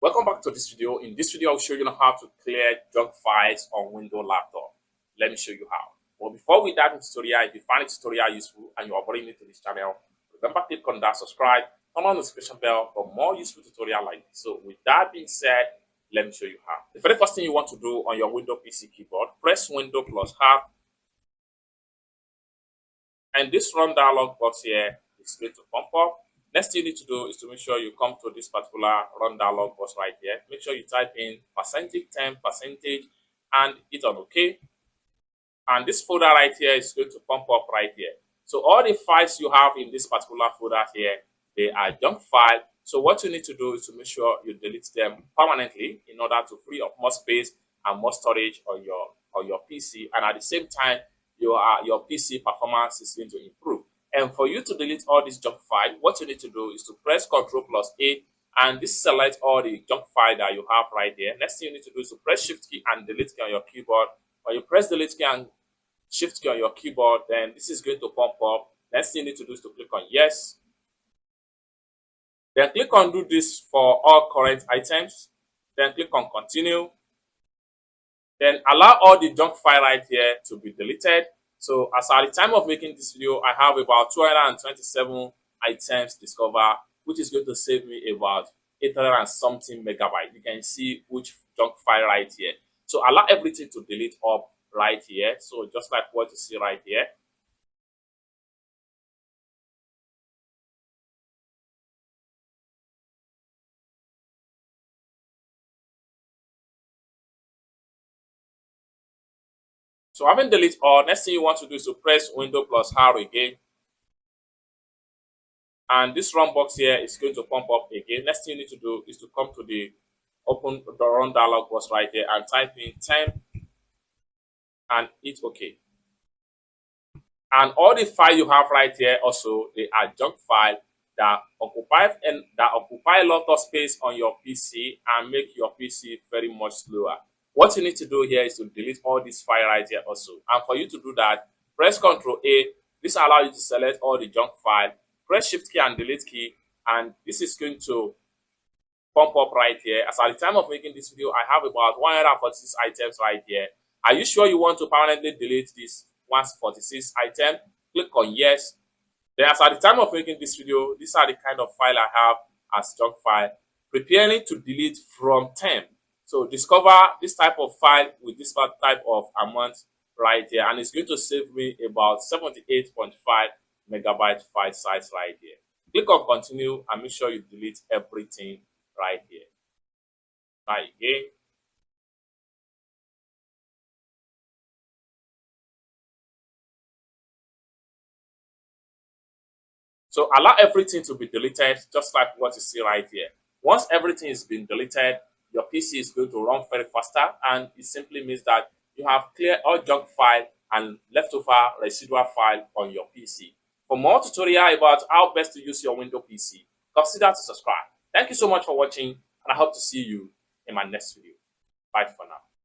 Welcome back to this video. In this video, I'll show you how to clear junk files on Windows laptop. Let me show you how. But before we dive into the tutorial, if you find the tutorial useful and you are very new to this channel, remember click on that subscribe, turn on the notification bell for more useful tutorial like this. So with that being said, let me show you how. The very first thing you want to do on your Windows PC keyboard, press Windows plus R, and this run dialog box here is going to pop up. Next thing you need to do is to make sure you come to this particular run dialog box right here. Make sure you type in %10% and hit on OK. And this folder right here is going to pop up right here. So all the files you have in this particular folder here, they are junk files. So what you need to do is to make sure you delete them permanently in order to free up more space and more storage on your PC. And at the same time, your PC performance is going to improve. And for you to delete all these junk files, what you need to do is to press Ctrl+A, and this selects all the junk file that you have right there. Next thing you need to do is to press Shift key and Delete key on your keyboard. When you press Delete key and Shift key on your keyboard, then this is going to pop up. Next thing you need to do is to click on Yes. Then click on Do this for all current items. Then click on Continue. Then allow all the junk file right here to be deleted. So as at the time of making this video, I have about 227 items discovered, which is going to save me about 800 and something megabytes. You can see which junk file right here. So allow everything to delete up right here. So just like what you see right here. So having deleted all, next thing you want to do is to press Windows plus R again. And this run box here is going to pump up again. Next thing you need to do is to come to the open the run dialog box right here and type in temp and hit OK. And all the file you have right here also, they are junk file that occupy a lot of space on your PC and make your PC very much slower. What you need to do here is to delete all these files right here also. And for you to do that, press Ctrl+A. This allows you to select all the junk file. Press Shift key and Delete key, and this is going to pump up right here. As at the time of making this video, I have about 146 items right here. Are you sure you want to permanently delete this 146 item? Click on Yes. Then as at the time of making this video, these are the kind of file I have as junk file. Preparing to delete from temp. So discover this type of file with this type of amount right here, and it's going to save me about 78.5 megabyte file size right here. Click on Continue and make sure you delete everything right here. Try again. So allow everything to be deleted, just like what you see right here. Once everything is been deleted, your PC is going to run very faster, and it simply means that you have cleared all junk file and leftover residual file on your PC. For more tutorial about how best to use your Windows PC, consider to subscribe. Thank you so much for watching, and I hope to see you in my next video. Bye for now.